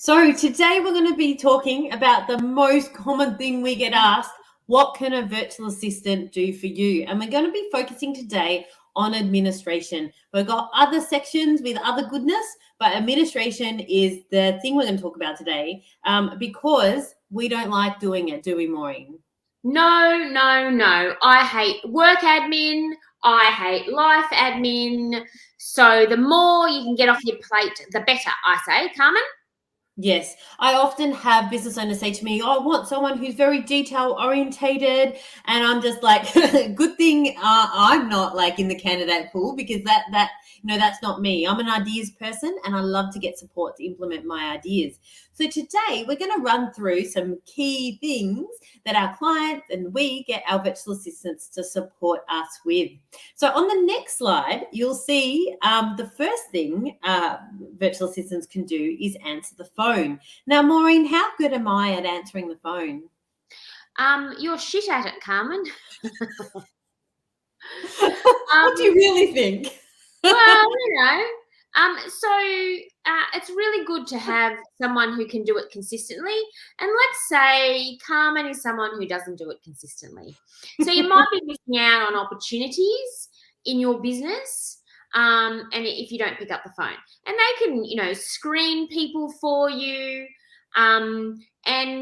So today we're going to be talking about the most common thing we get asked, what can a virtual assistant do for you? And we're going to be focusing today on administration. We've got other sections with other goodness, but administration is the thing we're going to talk about today because we don't like doing it, do we, Maureen? No, no, no. I hate work admin. I hate life admin. So the more you can get off your plate, the better, I say, Carmen. Yes, I often have business owners say to me, "Oh, I want someone who's very detail orientated," and I'm just like, "Good thing I'm not like in the candidate pool because that's not me. I'm an ideas person, and I love to get support to implement my ideas." So today we're going to run through some key things that our clients and we get our virtual assistants to support us with. So on the next slide, you'll see the first thing virtual assistants can do is answer the phone. Now, Maureen, how good am I at answering the phone? You're shit at it, Carmen. What do you really think? Well, it's really good to have someone who can do it consistently. And let's say Carmen is someone who doesn't do it consistently. So you might be missing out on opportunities in your business. And if you don't pick up the phone, and they can, screen people for you. And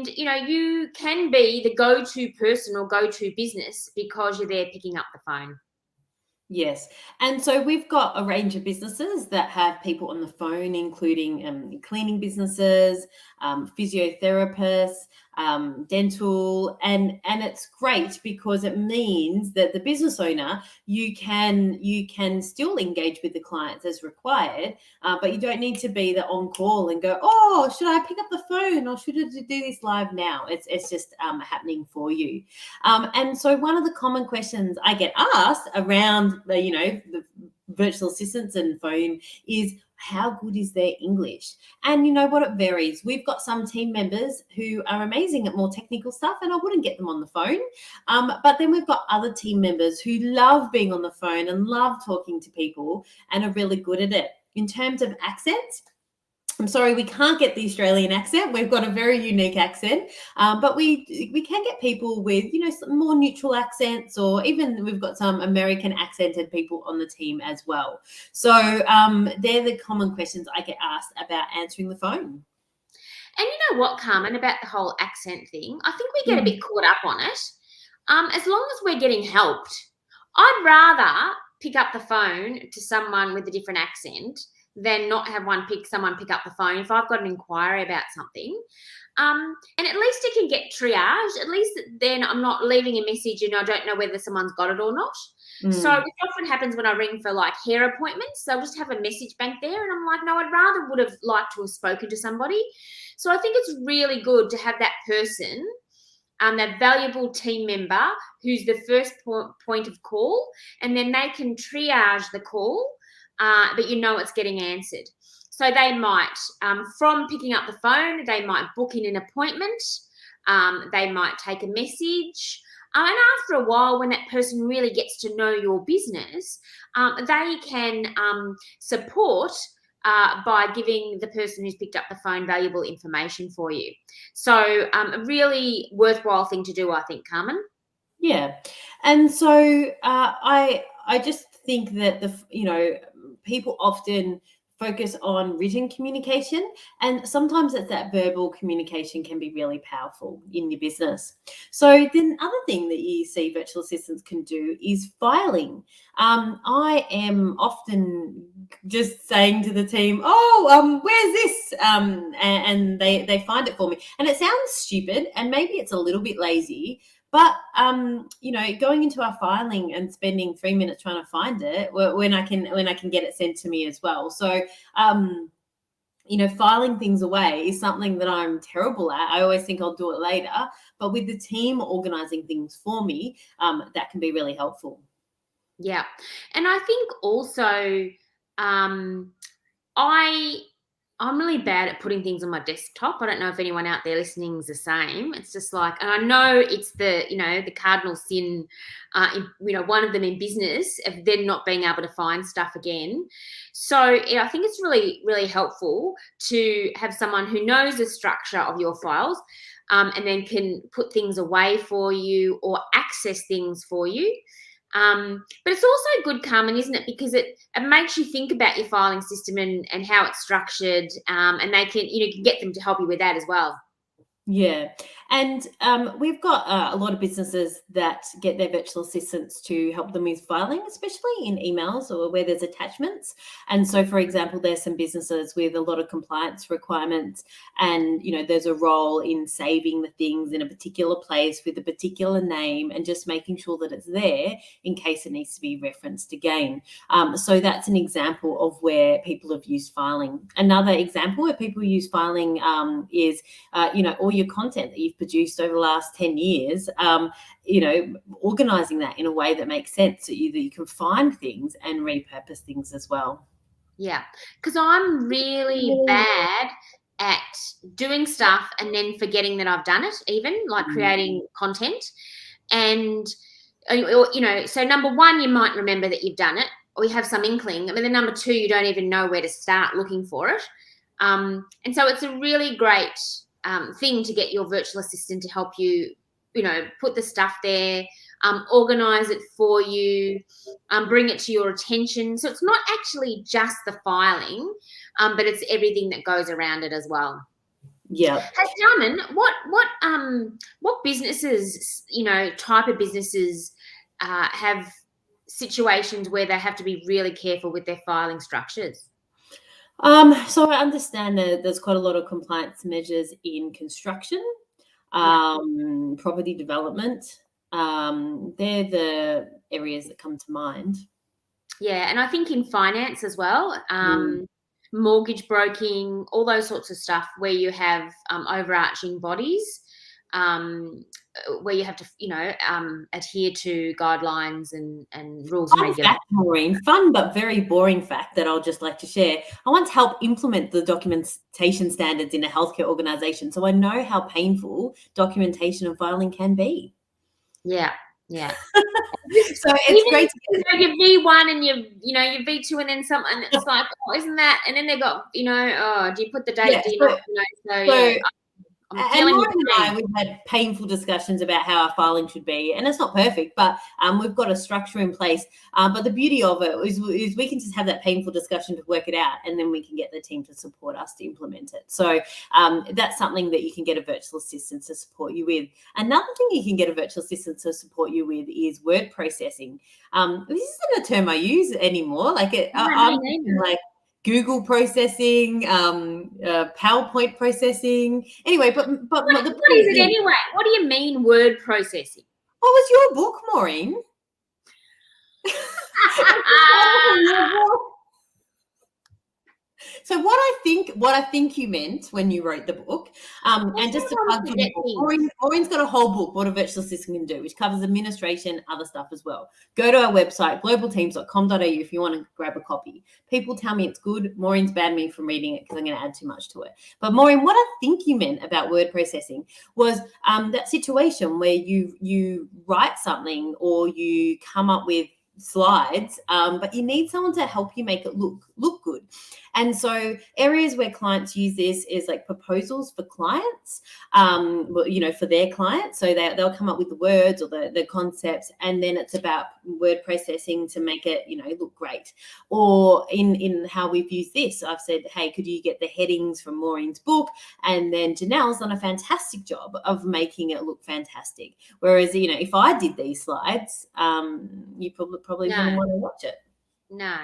you can be the go-to person or go-to business because you're there picking up the phone. Yes. And so we've got a range of businesses that have people on the phone, including cleaning businesses, physiotherapists, dental, and it's great because it means that the business owner, you can still engage with the clients as required, but you don't need to be the on call and go, oh, should I pick up the phone or should I do this live now? It's just happening for you. And so one of the common questions I get asked around the virtual assistants and phone is, how good is their English? And you know what, it varies. We've got some team members who are amazing at more technical stuff, and I wouldn't get them on the phone. But then we've got other team members who love being on the phone and love talking to people and are really good at it. In terms of accents, I'm sorry, we can't get the Australian accent. We've got a very unique accent, but we can get people with, some more neutral accents, or even we've got some American accented people on the team as well. So they're the common questions I get asked about answering the phone. And you know what, Carmen, about the whole accent thing, I think we get a bit caught up on it. As long as we're getting helped, I'd rather pick up the phone to someone with a different accent than not have someone pick up the phone if I've got an inquiry about something. And at least it can get triaged. At least then I'm not leaving a message and I don't know whether someone's got it or not. So it often happens when I ring for like hair appointments. They'll just have a message bank there, and I'm like, no, I'd rather would have liked to have spoken to somebody. So I think it's really good to have that person, that valuable team member who's the first point of call, and then they can triage the call, but it's getting answered. So they might, from picking up the phone, they might book in an appointment, they might take a message, and after a while, when that person really gets to know your business, they can support by giving the person who's picked up the phone valuable information for you. So a really worthwhile thing to do, I think, Carmen. Yeah. And so I just think that people often focus on written communication, and sometimes it's that verbal communication can be really powerful in your business. So then other thing that you see virtual assistants can do is filing. I am often just saying to the team, where's this? And they find it for me. And it sounds stupid and maybe it's a little bit lazy, but going into our filing and spending 3 minutes trying to find it when I can get it sent to me as well. So filing things away is something that I'm terrible at. I always think I'll do it later, but with the team organizing things for me, that can be really helpful. Yeah. And I think also I I'm really bad at putting things on my desktop. I don't know if anyone out there listening is the same. It's just like, and I know it's the cardinal sin, one of them in business of then not being able to find stuff again. So yeah, I think it's really, really helpful to have someone who knows the structure of your files, and then can put things away for you or access things for you. But it's also good, Carmen, isn't it? Because it makes you think about your filing system and how it's structured, and they can, can get them to help you with that as well. Yeah. And we've got a lot of businesses that get their virtual assistants to help them with filing, especially in emails or where there's attachments. And so, for example, there's some businesses with a lot of compliance requirements, and, there's a role in saving the things in a particular place with a particular name and just making sure that it's there in case it needs to be referenced again. So that's an example of where people have used filing. Another example where people use filing is, all your content that you've produced over the last 10 years, organizing that in a way that makes sense so that you can find things and repurpose things as well. Yeah, because I'm really bad at doing stuff and then forgetting that I've done it, even like creating content. And, so number one, you might remember that you've done it, or you have some inkling. But then number two, you don't even know where to start looking for it. And so it's a really great thing to get your virtual assistant to help you, put the stuff there, organize it for you, bring it to your attention. So it's not actually just the filing, but it's everything that goes around it as well. Yeah. Hey, Carmen, what businesses, type of businesses have situations where they have to be really careful with their filing structures? So I understand that there's quite a lot of compliance measures in construction, property development. They're the areas that come to mind. Yeah, and I think in finance as well, mortgage broking, all those sorts of stuff where you have overarching bodies, where you have to, adhere to guidelines and rules and regulations. Fact, Maureen, fun but very boring fact that I'll just like to share. I once helped implement the documentation standards in a healthcare organisation, so I know how painful documentation and filing can be. Yeah. So it's great to get your V1 and your V2 and then something that's like, oh, isn't that? And then they got, do you put the date? Yeah, do you not? I'm feeling Maureen and I, we've had painful discussions about how our filing should be, and it's not perfect, but we've got a structure in place. But the beauty of it is we can just have that painful discussion to work it out, and then we can get the team to support us to implement it. So that's something that you can get a virtual assistant to support you with. Another thing you can get a virtual assistant to support you with is word processing. This isn't a term I use anymore. I'm like Google processing, PowerPoint processing. Anyway, but what is it anyway? What do you mean word processing? What was your book, Maureen? So what I think you meant when you wrote the book, and just to plug for the book, Maureen's got a whole book, What a Virtual Assistant Can Do, which covers administration, other stuff as well. Go to our website, globalteams.com.au, if you want to grab a copy. People tell me it's good. Maureen's banned me from reading it because I'm going to add too much to it. But Maureen, what I think you meant about word processing was that situation where you write something or you come up with slides, but you need someone to help you make it look good. And so areas where clients use this is like proposals for clients, for their clients. So they'll come up with the words or the concepts, and then it's about word processing to make it, look great. Or in how we've used this, I've said, hey, could you get the headings from Maureen's book? And then Janelle's done a fantastic job of making it look fantastic. Whereas, if I did these slides, you probably wouldn't want to watch it. No.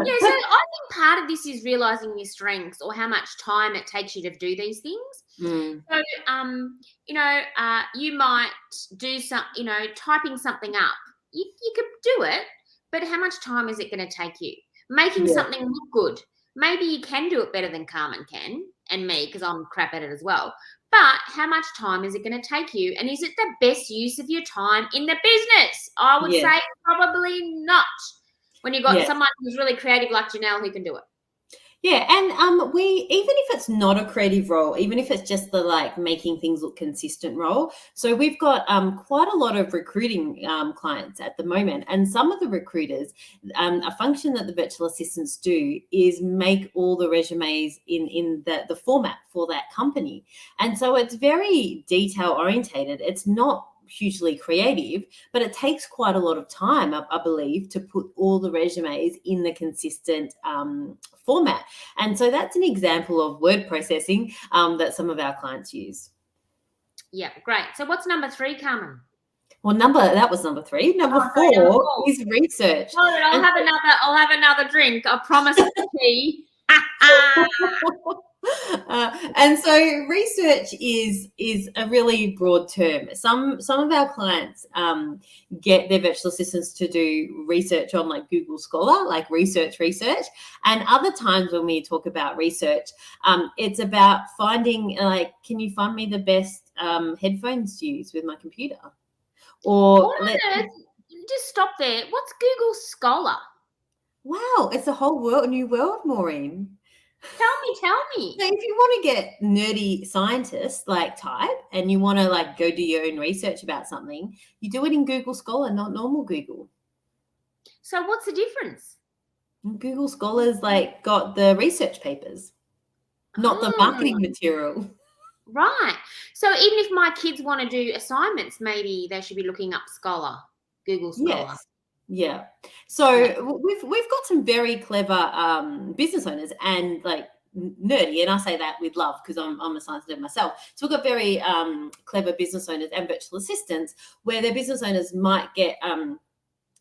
Yeah, so I think part of this is realizing your strengths or how much time it takes you to do these things. So, you might do some, typing something up. You could do it, but how much time is it going to take you? Making something look good. Maybe you can do it better than Carmen can and me, because I'm crap at it as well. But how much time is it going to take you? And is it the best use of your time in the business? I would say probably not. When you've got someone who's really creative like Janelle who can do it. Yeah, and we, even if it's not a creative role, even if it's just the like making things look consistent role. So we've got quite a lot of recruiting clients at the moment, and some of the recruiters, a function that the virtual assistants do is make all the resumes in the format for that company, and so it's very detail orientated. It's not hugely creative, but it takes quite a lot of time, I believe, to put all the resumes in the consistent format. And so that's an example of word processing that some of our clients use. Yeah, great. So what's number 3, Carmen? Well, that was number 3. Number 4 is research. No, I'll have another drink. I promise it's tea. And so research is a really broad term. Some of our clients get their virtual assistants to do research on like Google Scholar, like research, and other times when we talk about research, it's about finding like, can you find me the best headphones to use with my computer? Or just stop there. What's Google Scholar? Wow, it's a whole new world, Maureen. Tell me. So if you want to get nerdy scientist like type and you want to like go do your own research about something, you do it in Google Scholar, not normal Google. So what's the difference? Google Scholar's like got the research papers, not the marketing material. Right. So even if my kids want to do assignments, maybe they should be looking up Google Scholar. Yes. Yeah. So we've got some very clever business owners and like nerdy, and I say that with love because I'm a science nerd myself. So we've got very clever business owners and virtual assistants where their business owners might get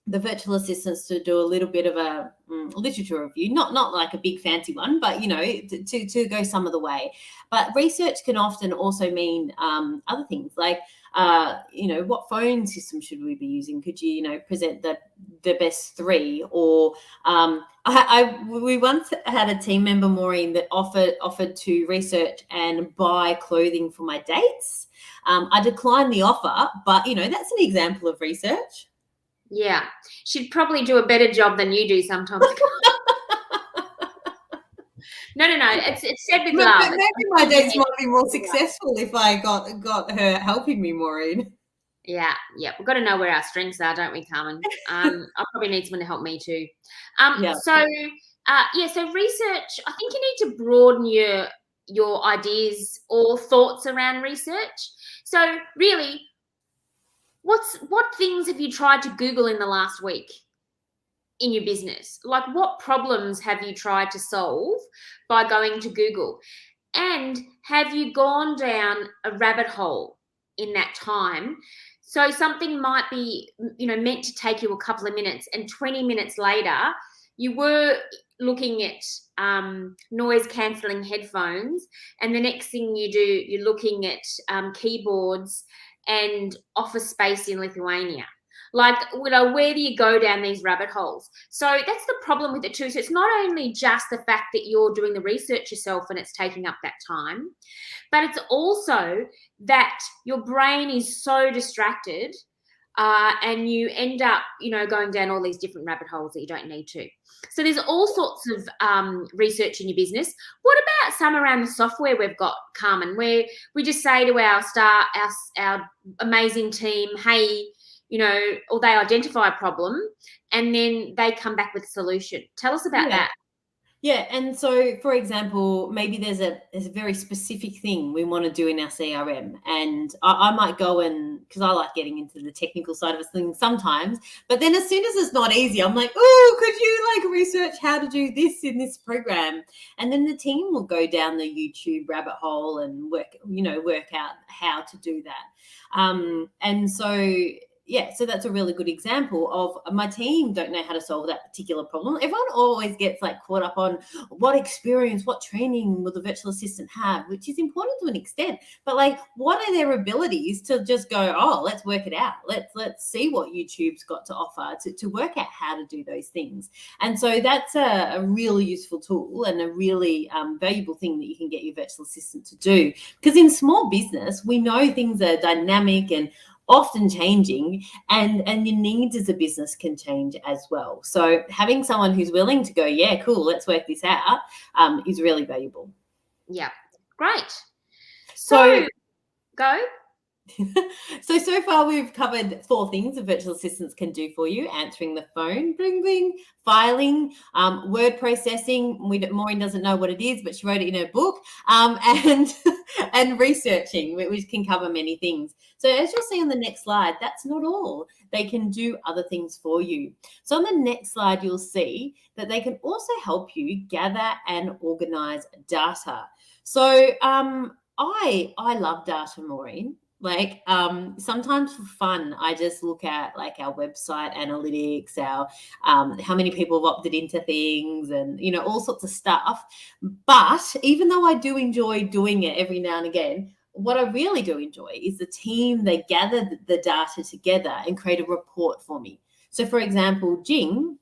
the virtual assistants to do a little bit of a literature review, not like a big fancy one, but to go some of the way. But research can often also mean other things like what phone system should we be using? Could you present the best 3? Or we once had a team member, Maureen, that offered to research and buy clothing for my dates. I declined the offer, but that's an example of research. Yeah, she'd probably do a better job than you do sometimes. No. It's said with love. Maybe my dates might be more successful if I got her helping me, Maureen. Yeah. We've got to know where our strengths are, don't we, Carmen? I probably need someone to help me too. So research. I think you need to broaden your ideas or thoughts around research. So really, what things have you tried to Google in the last week in your business? Like, what problems have you tried to solve by going to Google? And have you gone down a rabbit hole in that time? So something might be, meant to take you a couple of minutes, and 20 minutes later, you were looking at noise cancelling headphones, and the next thing you do, you're looking at keyboards and office space in Lithuania. Like, where do you go down these rabbit holes? So that's the problem with it too. So it's not only just the fact that you're doing the research yourself and it's taking up that time, but it's also that your brain is so distracted and you end up, going down all these different rabbit holes that you don't need to. So there's all sorts of research in your business. What about some around the software we've got, Carmen, where we just say to our amazing team, hey, or they identify a problem and then they come back with a solution. Tell us about that. Yeah, and so, for example, maybe there's a very specific thing we want to do in our CRM, and I might go because I like getting into the technical side of things sometimes, but then as soon as it's not easy, I'm like, oh, could you research how to do this in this program? And then the team will go down the YouTube rabbit hole and work out how to do that. And so, yeah, so that's a really good example of my team don't know how to solve that particular problem. Everyone always gets caught up on what experience, what training will the virtual assistant have, which is important to an extent. But what are their abilities to just go, oh, let's work it out. Let's see what YouTube's got to offer to work out how to do those things. And so that's a really useful tool and a really valuable thing that you can get your virtual assistant to do. Because in small business, we know things are dynamic and often changing, and your needs as a business can change as well. So having someone who's willing to go, yeah, cool, let's work this out, is really valuable. Yeah, great. So Go. So far we've covered 4 things a virtual assistants can do for you: answering the phone, bling bling, filing, word processing. Maureen doesn't know what it is, but she wrote it in her book, and and researching, which can cover many things. So as you'll see on the next slide, that's not all. They can do other things for you. So on the next slide, you'll see that they can also help you gather and organize data. So I love data, Maureen. Like sometimes for fun, I just look at like our website analytics, our how many people have opted into things, and all sorts of stuff. But even though I do enjoy doing it every now and again, what I really do enjoy is the team. They gather the data together and create a report for me. So, for example, Jing,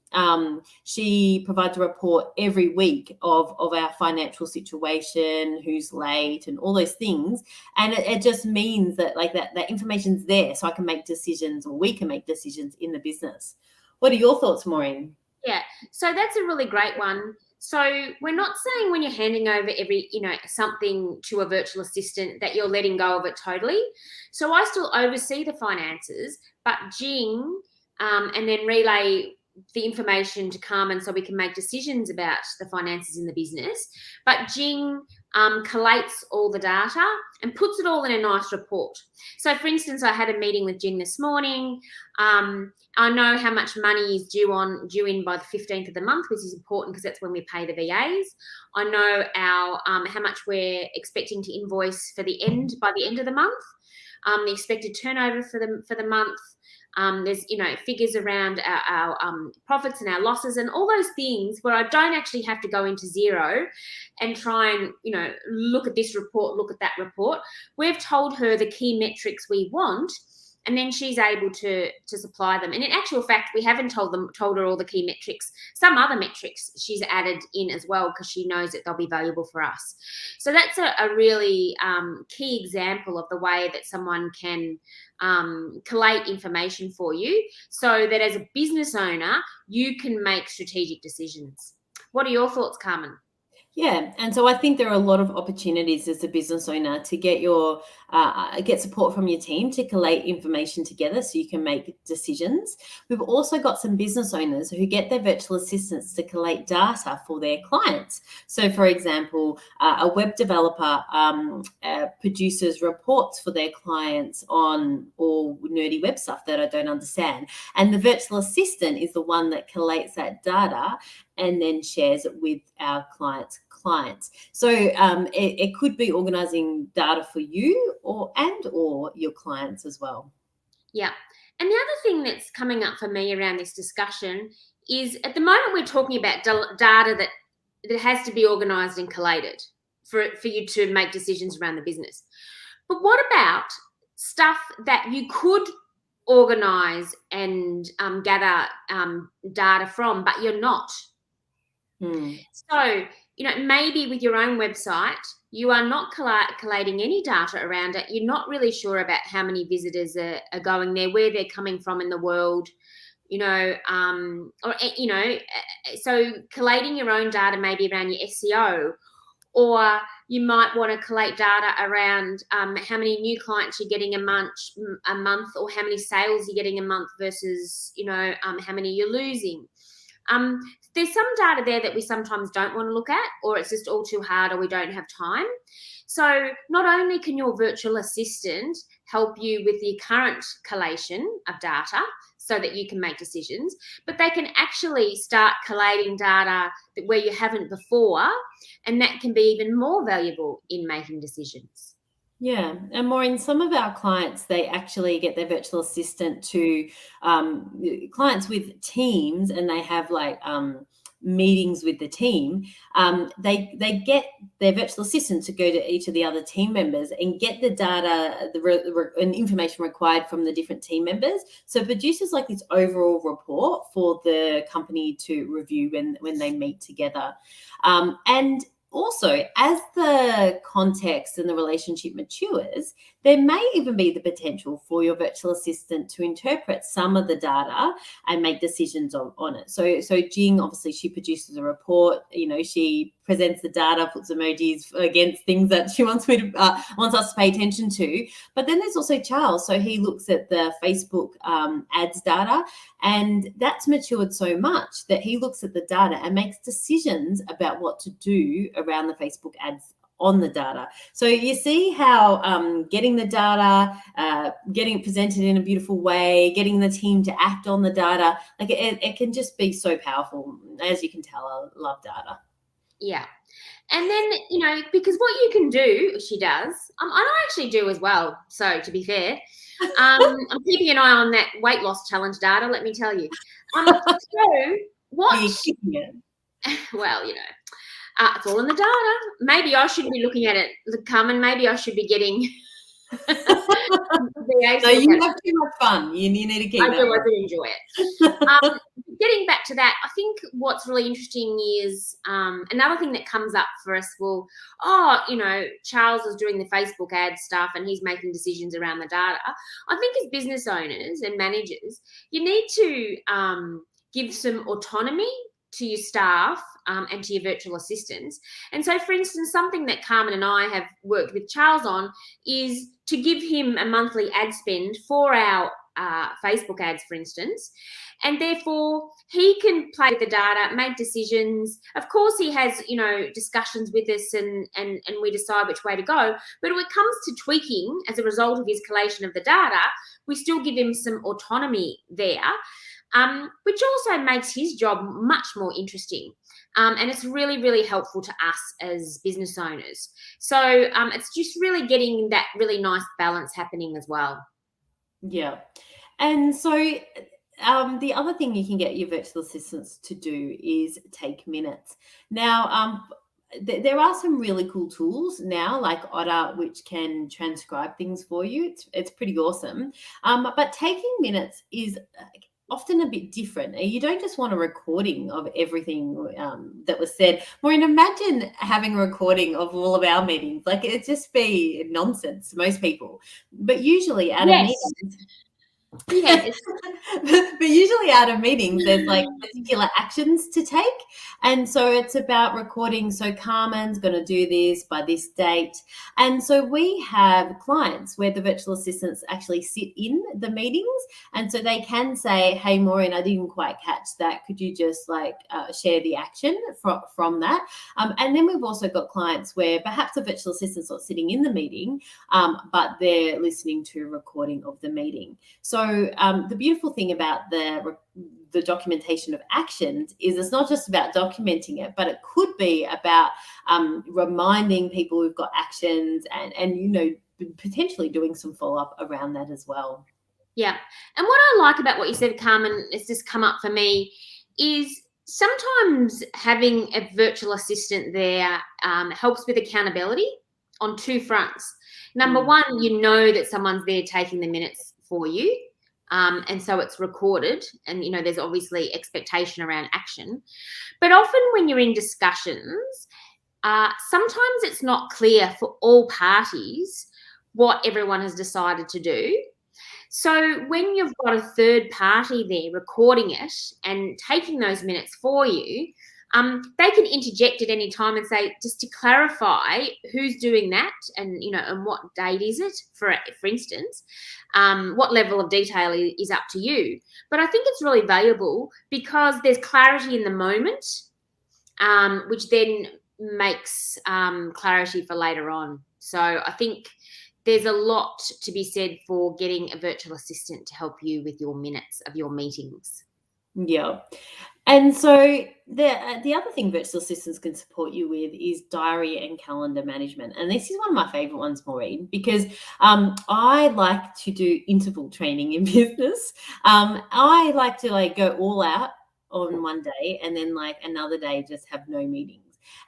she provides a report every week of our financial situation, who's late, and all those things. And it just means that like that information's there, so I can make decisions, or we can make decisions in the business. What are your thoughts, Maureen? Yeah, so that's a really great one. So we're not saying when you're handing over something to a virtual assistant that you're letting go of it totally. So I still oversee the finances, but Jing and then relay the information to Carmen so we can make decisions about the finances in the business. But Jing collates all the data and puts it all in a nice report. So, for instance, I had a meeting with Jing this morning. I know how much money is due in by the 15th of the month, which is important because that's when we pay the VAs. I know our how much we're expecting to invoice by the end of the month. The expected turnover for the month. There's figures around our profits and our losses and all those things where I don't actually have to go into Xero and try and look at this report, look at that report. We've told her the key metrics we want, and then she's able to supply them. And in actual fact, we haven't told her all the key metrics. Some other metrics she's added in as well because she knows that they'll be valuable for us. So that's a really key example of the way that someone can collate information for you so that as a business owner, you can make strategic decisions. What are your thoughts, Carmen? Yeah, and so I think there are a lot of opportunities as a business owner to get get support from your team to collate information together so you can make decisions. We've also got some business owners who get their virtual assistants to collate data for their clients. So, for example, a web developer produces reports for their clients on all nerdy web stuff that I don't understand, and the virtual assistant is the one that collates that data and then shares it with our clients. So it could be organizing data for you or your clients as well. Yeah. And the other thing that's coming up for me around this discussion is at the moment we're talking about data that has to be organized and collated for you to make decisions around the business. But what about stuff that you could organize and gather data from, but you're not? So, maybe with your own website, you are not collating any data around it. You're not really sure about how many visitors are going there, where they're coming from in the world, so collating your own data maybe around your SEO, or you might want to collate data around how many new clients you're getting a month, or how many sales you're getting a month versus, how many you're losing. There's some data there that we sometimes don't want to look at, or it's just all too hard, or we don't have time. So not only can your virtual assistant help you with the current collation of data so that you can make decisions, but they can actually start collating data where you haven't before, and that can be even more valuable in making decisions. Yeah, and Maureen, some of our clients, they actually get their virtual assistant to clients with teams, and they have like meetings with the team. They get their virtual assistant to go to each of the other team members and get the data and information required from the different team members. So it produces like this overall report for the company to review when they meet together. And also, as the context and the relationship matures, there may even be the potential for your virtual assistant to interpret some of the data and make decisions on it. So Jing, obviously, she produces a report. She presents the data, puts emojis against things that she wants us to pay attention to. But then there's also Charles. So he looks at the Facebook ads data, and that's matured so much that he looks at the data and makes decisions about what to do around the Facebook ads on the data. So you see how getting the data, getting it presented in a beautiful way, getting the team to act on the data, like it can just be so powerful. As you can tell, I love data. Yeah. And then, because what you can do, she does, I actually do as well. So to be fair, I'm keeping an eye on that weight loss challenge data, let me tell you. So what? Well, it's all in the data. Maybe I should be looking at it, Carmen. Maybe I should be getting. No, you have too much fun. You need to keep. I do enjoy it. Getting back to that, I think what's really interesting is another thing that comes up for us. Well, Charles is doing the Facebook ad stuff and he's making decisions around the data. I think as business owners and managers, you need to give some autonomy to your staff and to your virtual assistants. And so, for instance, something that Carmen and I have worked with Charles on is to give him a monthly ad spend for our Facebook ads, for instance. And therefore, he can play with the data, make decisions. Of course, he has, discussions with us and we decide which way to go. But when it comes to tweaking as a result of his collation of the data, we still give him some autonomy there. Which also makes his job much more interesting. And it's really, really helpful to us as business owners. So it's just really getting that really nice balance happening as well. Yeah. And so the other thing you can get your virtual assistants to do is take minutes. Now, there are some really cool tools now, like Otter, which can transcribe things for you. It's pretty awesome. But taking minutes is often a bit different. You don't just want a recording of everything that was said. Maureen, imagine having a recording of all of our meetings. Like, it'd just be nonsense to most people. But usually out of meetings, yes. But usually out of meetings, there's like particular actions to take. And so it's about recording. So Carmen's going to do this by this date. And so we have clients where the virtual assistants actually sit in the meetings. And so they can say, hey, Maureen, I didn't quite catch that. Could you just share the action from that? And then we've also got clients where perhaps the virtual assistant's not sitting in the meeting, but they're listening to a recording of the meeting. So the beautiful thing about the documentation of actions is it's not just about documenting it, but it could be about reminding people we've got actions and potentially doing some follow-up around that as well. Yeah. And what I like about what you said, Carmen, it's just come up for me, is sometimes having a virtual assistant there helps with accountability on two fronts. Number one, that someone's there taking the minutes for you. And so it's recorded and, there's obviously expectation around action. But often when you're in discussions, sometimes it's not clear for all parties what everyone has decided to do. So when you've got a third party there recording it and taking those minutes for you, they can interject at any time and say, just to clarify who's doing that and, and what date is it, for instance, what level of detail is up to you. But I think it's really valuable because there's clarity in the moment, which then makes clarity for later on. So I think there's a lot to be said for getting a virtual assistant to help you with your minutes of your meetings. Yeah. And so the other thing virtual assistants can support you with is diary and calendar management. And this is one of my favorite ones, Maureen, because I like to do interval training in business. I like to go all out on one day and then another day just have no meetings.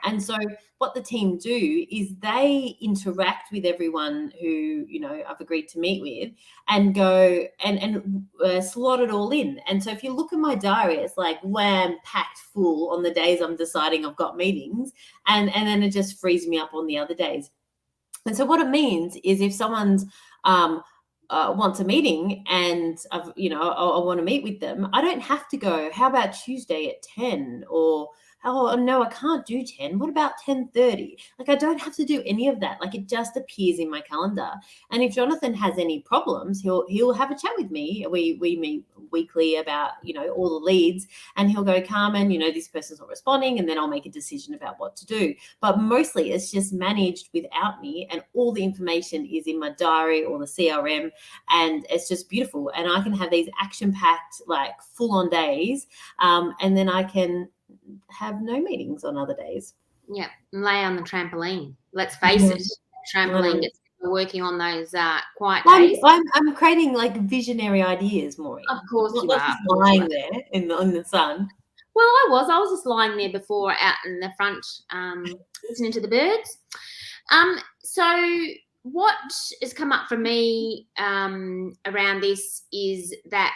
And so what the team do is they interact with everyone who, I've agreed to meet with and go and slot it all in. And so if you look at my diary, it's wham, packed full on the days I'm deciding I've got meetings. And then it just frees me up on the other days. And so what it means is if someone's wants a meeting and I want to meet with them, I don't have to go, how about Tuesday at 10? Or, oh no, I can't do 10. What about 10:30? Like, I don't have to do any of that. Like, it just appears in my calendar. And if Jonathan has any problems, he'll have a chat with me. We meet weekly about, all the leads, and he'll go, Carmen, this person's not responding, and then I'll make a decision about what to do. But mostly it's just managed without me, and all the information is in my diary or the CRM, and it's just beautiful. And I can have these action-packed, like, full-on days, and then I can have no meetings on other days. Yeah, lay on the trampoline. Let's face it, trampoline gets working on those quiet days. I'm creating like visionary ideas, Maureen. Of course you are. Just lying there in the sun. Well, I was just lying there before out in the front, listening to the birds. So what has come up for me around this is that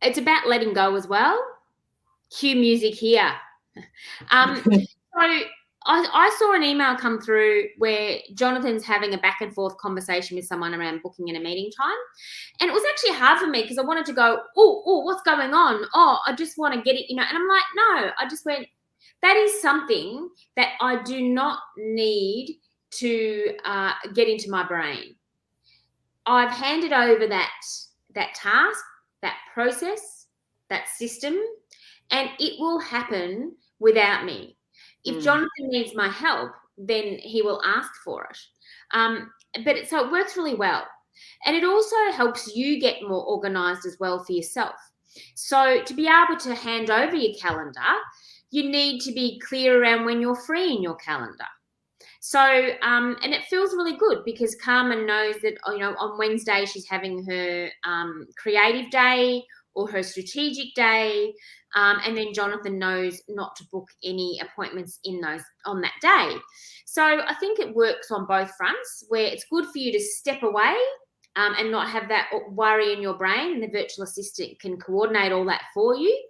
it's about letting go as well. Cue music here. So I saw an email come through where Jonathan's having a back and forth conversation with someone around booking in a meeting time. And it was actually hard for me because I wanted to go, oh, what's going on? Oh, I just want to get it, And I'm like, no, I just went, that is something that I do not need to get into my brain. I've handed over that task, that process, that system, and it will happen without me. If Jonathan needs my help, then he will ask for it. So it works really well. And it also helps you get more organised as well for yourself. So to be able to hand over your calendar, you need to be clear around when you're free in your calendar. So, and it feels really good because Carmen knows that, on Wednesday she's having her creative day or her strategic day. And then Jonathan knows not to book any appointments on that day. So I think it works on both fronts, where it's good for you to step away and not have that worry in your brain, and the virtual assistant can coordinate all that for you.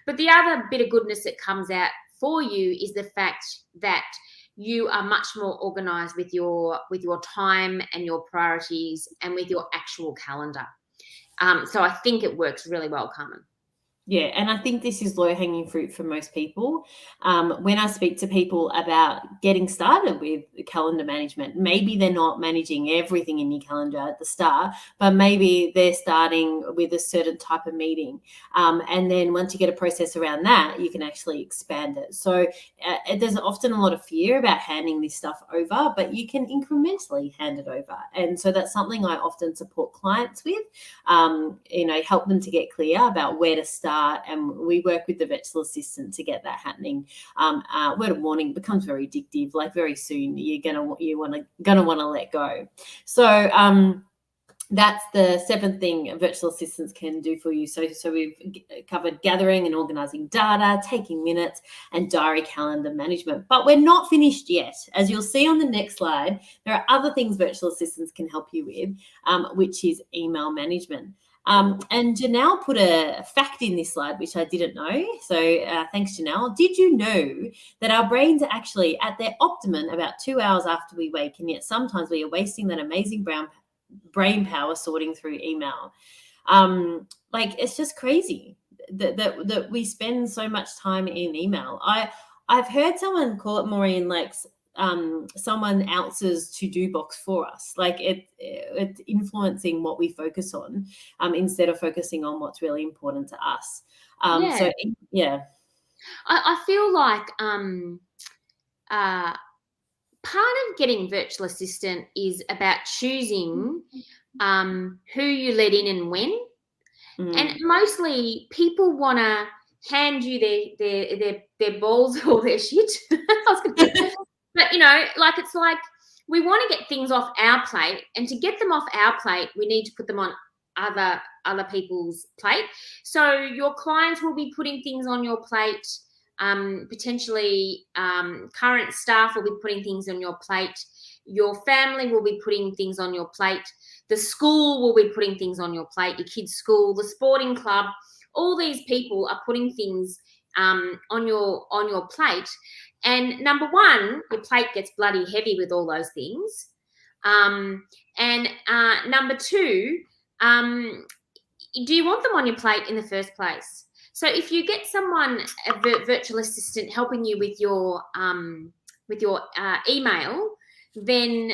But the other bit of goodness that comes out for you is the fact that you are much more organised with your time and your priorities and with your actual calendar. So I think it works really well, Carmen. Yeah, and I think this is low-hanging fruit for most people. When I speak to people about getting started with calendar management, maybe they're not managing everything in your calendar at the start, but maybe they're starting with a certain type of meeting. And then once you get a process around that, you can actually expand it. So there's often a lot of fear about handing this stuff over, but you can incrementally hand it over. And so that's something I often support clients with, help them to get clear about where to start. And we work with the virtual assistant to get that happening. Word of warning, becomes very addictive. Like, very soon you're gonna want to let go. So that's the seventh thing virtual assistants can do for you. So we've covered gathering and organizing data, taking minutes, and diary calendar management. But we're not finished yet. As you'll see on the next slide, there are other things virtual assistants can help you with, which is email management. And Janelle put a fact in this slide, which I didn't know. So thanks, Janelle. Did you know that our brains are actually at their optimum about 2 hours after we wake, and yet sometimes we are wasting that amazing brain power sorting through email? It's just crazy that we spend so much time in email. I've heard someone call it, Maureen, like someone else's to-do box for us. Like, it's influencing what we focus on instead of focusing on what's really important to us. So yeah, I feel like part of getting virtual assistant is about choosing who you let in and when. And mostly people want to hand you their balls or their shit. But, it's like we want to get things off our plate, and to get them off our plate, we need to put them on other people's plate. So your clients will be putting things on your plate. Potentially current staff will be putting things on your plate. Your family will be putting things on your plate. The school will be putting things on your plate, your kids' school, the sporting club. All these people are putting things on your plate. And number one, your plate gets bloody heavy with all those things. And number two, do you want them on your plate in the first place? So if you get someone, a virtual assistant, helping you with your email, then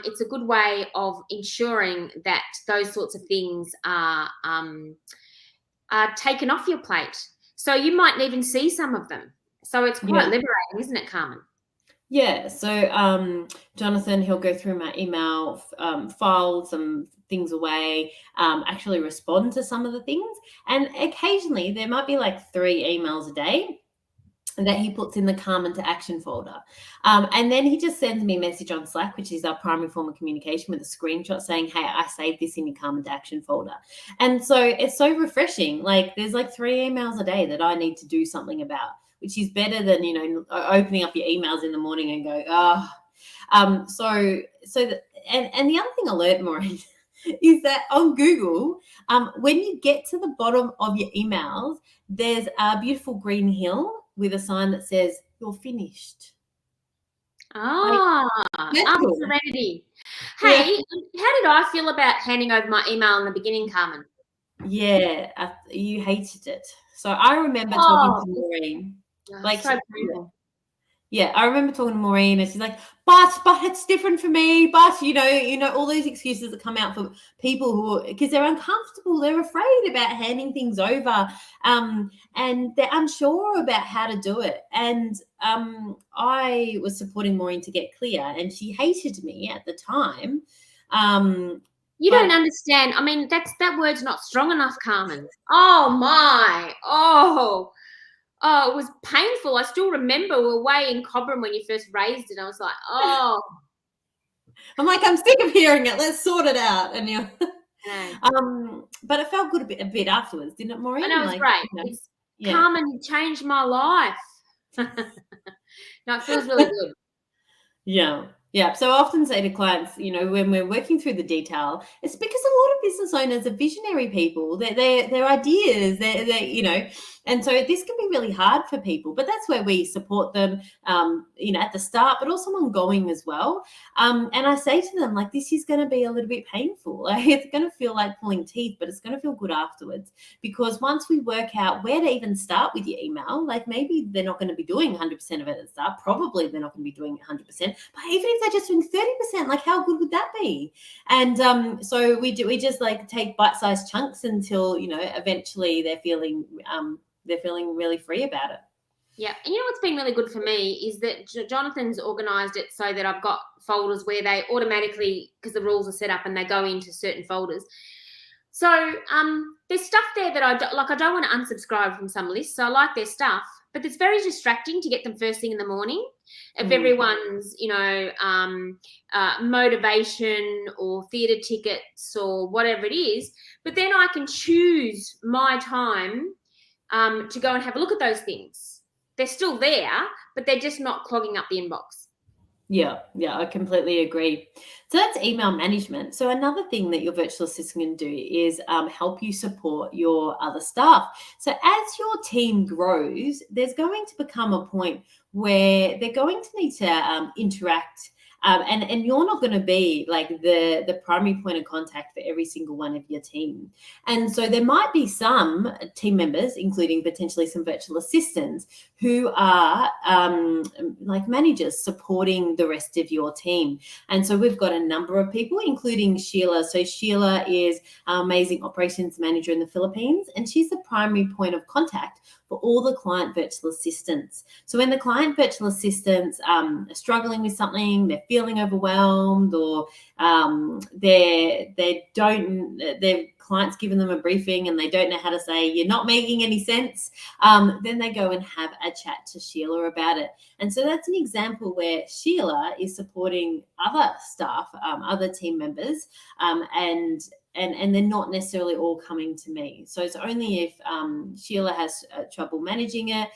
it's a good way of ensuring that those sorts of things are taken off your plate. So you might even see some of them. So it's quite liberating, isn't it, Carmen? Yeah. So Jonathan, he'll go through my email, file some things away, actually respond to some of the things. And occasionally there might be like 3 emails a day that he puts in the Carmen to action folder. And then he just sends me a message on Slack, which is our primary form of communication, with a screenshot saying, hey, I saved this in your Carmen to action folder. And so it's so refreshing. Like there's like 3 emails a day that I need to do something about, which is better than, opening up your emails in the morning and go, and the other thing I learned, Maureen, is that on Google, when you get to the bottom of your emails, there's a beautiful green hill with a sign that says you're finished. Serenity. Hey, how did I feel about handing over my email in the beginning, Carmen? Yeah, you hated it. So I remember talking to Maureen. So painful. Yeah, I remember talking to Maureen, and she's like, but it's different for me. But all these excuses that come out for people who, because they're uncomfortable, they're afraid about handing things over, and they're unsure about how to do it. And I was supporting Maureen to get clear, and she hated me at the time. You don't understand. I mean, that word's not strong enough, Carmen. Oh my! Oh, it was painful. I still remember we were away in Cobram when you first raised it. I was like, oh. I'm like, I'm sick of hearing it. Let's sort it out. And but it felt good a bit afterwards, didn't it, Maureen? I know, it was great. Carmen, you changed my life. No, it feels really good. Yeah. So I often say to clients, when we're working through the detail, it's because a lot of business owners are visionary people. They're ideas, and so this can be really hard for people. But that's where we support them, at the start, but also ongoing as well. And I say to them, like, this is going to be a little bit painful. Like, it's going to feel like pulling teeth, but it's going to feel good afterwards. Because once we work out where to even start with your email, like maybe they're not going to be doing 100% of it at the start. Probably they're not going to be doing 100%. But even if they're just doing 30%, like how good would that be? And so we just like take bite-sized chunks until eventually they're feeling really free about it. Yeah, and what's been really good for me is that Jonathan's organised it so that I've got folders where they automatically, because the rules are set up and they go into certain folders. So there's stuff there that I don't want to unsubscribe from some lists, so I like their stuff, but it's very distracting to get them first thing in the morning. If everyone's, motivation or theatre tickets or whatever it is, but then I can choose my time to go and have a look at those things. They're still there, but they're just not clogging up the inbox. Yeah, I completely agree. So that's email management. So another thing that your virtual assistant can do is help you support your other staff. So as your team grows, there's going to become a point where they're going to need to interact. And you're not going to be like the primary point of contact for every single one of your team. And so there might be some team members, including potentially some virtual assistants, who are like managers supporting the rest of your team. And so we've got a number of people, including Sheila. So Sheila is our amazing operations manager in the Philippines, and she's the primary point of contact for all the client virtual assistants. So when the client virtual assistants are struggling with something, they're feeling overwhelmed, or their client's given them a briefing and they don't know how to say, you're not making any sense, then they go and have a chat to Sheila about it. And so that's an example where Sheila is supporting other staff, other team members, and they're not necessarily all coming to me. So it's only if Sheila has trouble managing it,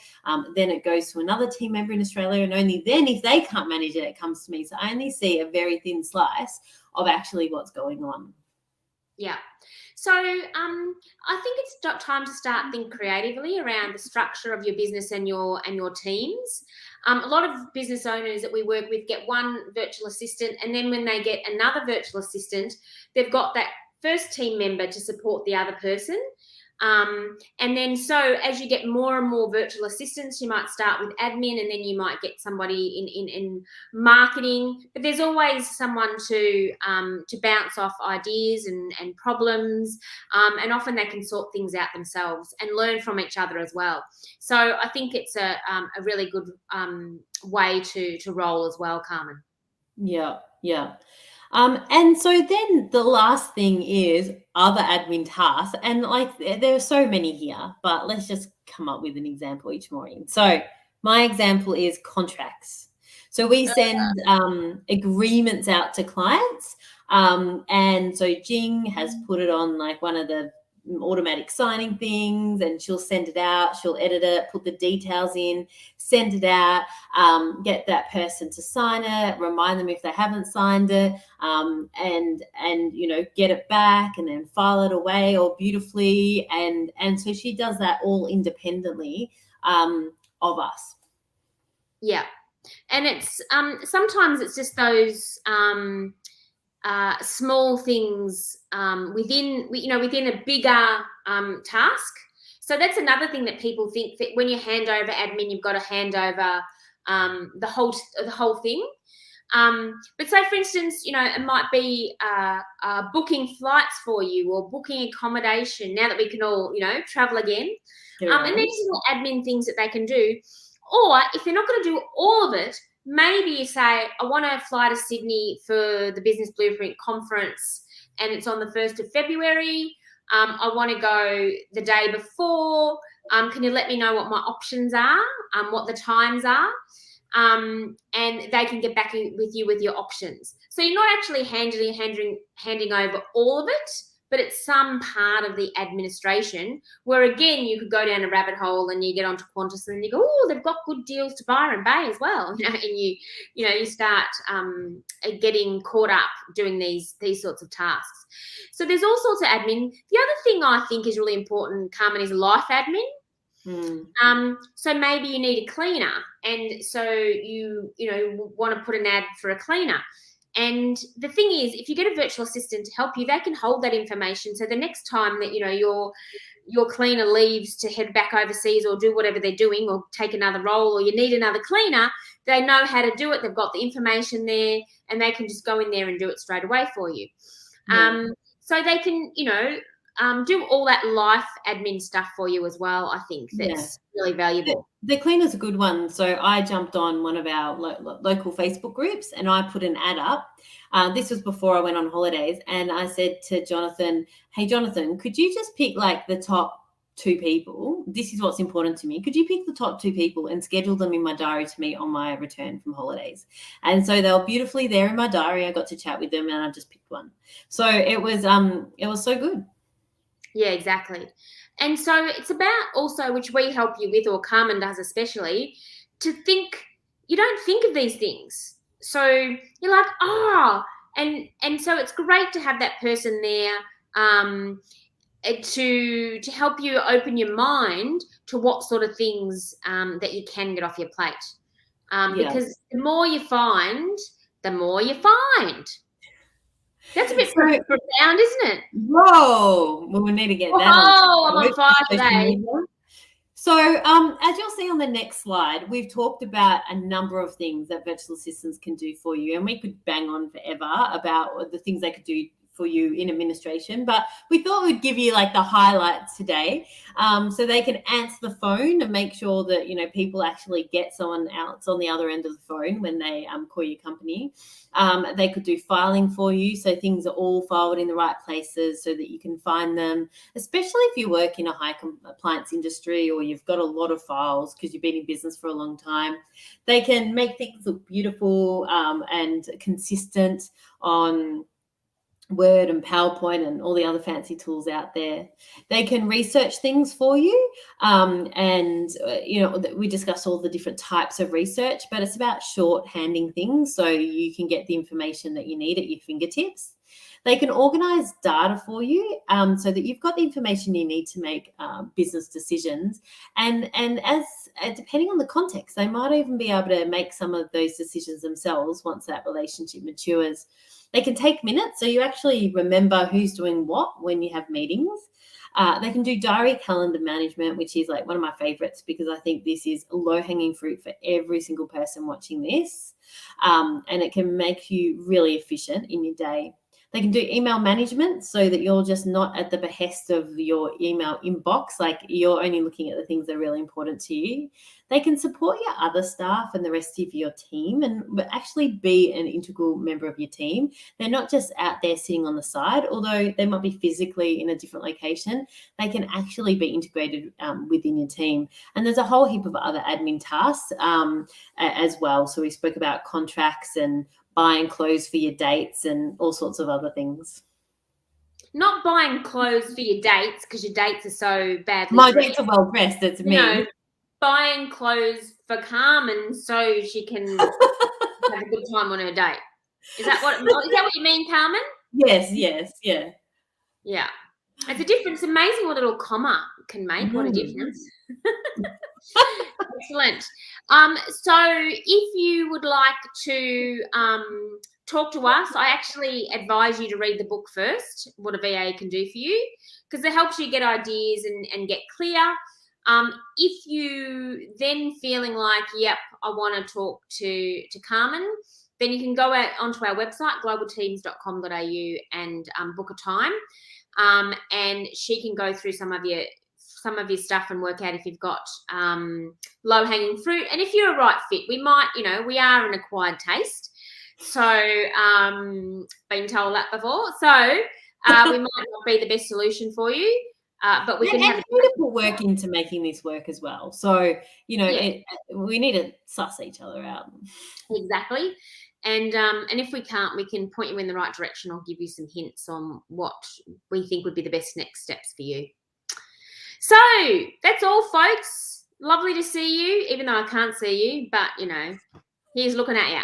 then it goes to another team member in Australia, and only then, if they can't manage it, it comes to me. So I only see a very thin slice of actually what's going on. Yeah. So I think it's time to start thinking creatively around the structure of your business and your teams. A lot of business owners that we work with get one virtual assistant, and then when they get another virtual assistant, they've got that first team member to support the other person. And then so as you get more and more virtual assistants, you might start with admin, and then you might get somebody in marketing. But there's always someone to bounce off ideas and problems, and often they can sort things out themselves and learn from each other as well. So I think it's a really good way to roll as well, Carmen. Yeah, yeah. And so then the last thing is other admin tasks. And like there are so many here, but let's just come up with an example each, Maureen. So my example is contracts. So we send agreements out to clients. And so Jing has put it on like one of the automatic signing things, and she'll send it out, she'll edit it, put the details in, send it out, get that person to sign it, remind them if they haven't signed it, and get it back and then file it away all beautifully, and so she does that all independently of us. Yeah, and it's sometimes it's just those small things within a bigger task. So that's another thing that people think, that when you hand over admin, you've got to hand over the whole thing. But say, for instance, it might be booking flights for you, or booking accommodation now that we can all, travel again. And there's little admin things that they can do. Or if they're not going to do all of it, maybe you say, I want to fly to Sydney for the Business Blueprint conference, and it's on the 1st of February. I want to go the day before. Can you let me know what my options are, what the times are? And they can get back with you with your options. So you're not actually handing over all of it, but it's some part of the administration where, again, you could go down a rabbit hole and you get onto Qantas and you go, oh, they've got good deals to Byron Bay as well, and you start getting caught up doing these sorts of tasks. So there's all sorts of admin. The other thing I think is really important, Carmen, is life admin. So maybe you need a cleaner, and so you want to put an ad for a cleaner. And the thing is, if you get a virtual assistant to help you, they can hold that information. So the next time that your cleaner leaves to head back overseas or do whatever they're doing or take another role, or you need another cleaner, they know how to do it. They've got the information there, and they can just go in there and do it straight away for you. So they can, do all that life admin stuff for you as well. I think that's really valuable. The cleaner's a good one. So I jumped on one of our local Facebook groups and I put an ad up. This was before I went on holidays, and I said to Jonathan, hey, Jonathan, could you just pick like the top 2 people? This is what's important to me. Could you pick the top 2 people and schedule them in my diary to meet on my return from holidays? And so they were beautifully there in my diary. I got to chat with them and I just picked one. So it was so good. Yeah, exactly. And so it's about also, which we help you with, or Carmen does especially, to think. You don't think of these things. So you're like, and so it's great to have that person there to help you open your mind to what sort of things that you can get off your plate. Because the more you find, the more you find. That's a bit profound, isn't it? Whoa. Well, we need to get that on. I'm on fire today. So as you'll see on the next slide, we've talked about a number of things that virtual assistants can do for you, and we could bang on forever about the things they could do for you in administration, but we thought we'd give you like the highlights today, so they can answer the phone and make sure that people actually get someone else on the other end of the phone when they call your company. They could do filing for you, so things are all filed in the right places so that you can find them, especially if you work in a high compliance industry or you've got a lot of files because you've been in business for a long time. They can make things look beautiful and consistent on Word and PowerPoint and all the other fancy tools out there. They can research things for you, and we discussed all the different types of research, but it's about shorthanding things so you can get the information that you need at your fingertips. They can organize data for you so that you've got the information you need to make business decisions. And as depending on the context, they might even be able to make some of those decisions themselves once that relationship matures. They can take minutes, so you actually remember who's doing what when you have meetings. They can do diary calendar management, which is like one of my favorites because I think this is low-hanging fruit for every single person watching this. And it can make you really efficient in your day. They can do email management so that you're just not at the behest of your email inbox, like you're only looking at the things that are really important to you. They can support your other staff and the rest of your team and actually be an integral member of your team. They're not just out there sitting on the side, although they might be physically in a different location, they can actually be integrated within your team. And there's a whole heap of other admin tasks as well. So we spoke about contracts and buying clothes for your dates and all sorts of other things. Not buying clothes for your dates because your dates are so badly My dressed. dates are well dressed, it's me. You know, buying clothes for Carmen so she can have a good time on her date. Is that what you mean, Carmen? Yes, yeah. Yeah. It's a difference. It's amazing what a little comma can make. What a difference. Excellent. So if you would like to talk to us, I actually advise you to read the book first, What a VA Can Do For You, because it helps you get ideas and get clear. If you then feeling like, yep, I want to talk to Carmen, then you can go onto our website, globalteams.com.au, and book a time. And she can go through some of your stuff and work out if you've got low-hanging fruit. And if you're a right fit, we might, we are an acquired taste. So, been told that before. So, we might not be the best solution for you, but we can have to put work into making this work as well. So, we need to suss each other out. Exactly. And if we can't, we can point you in the right direction or give you some hints on what we think would be the best next steps for you. So that's all, folks. Lovely to see you, even though I can't see you, but, here's looking at you.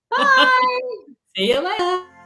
Bye. See you later.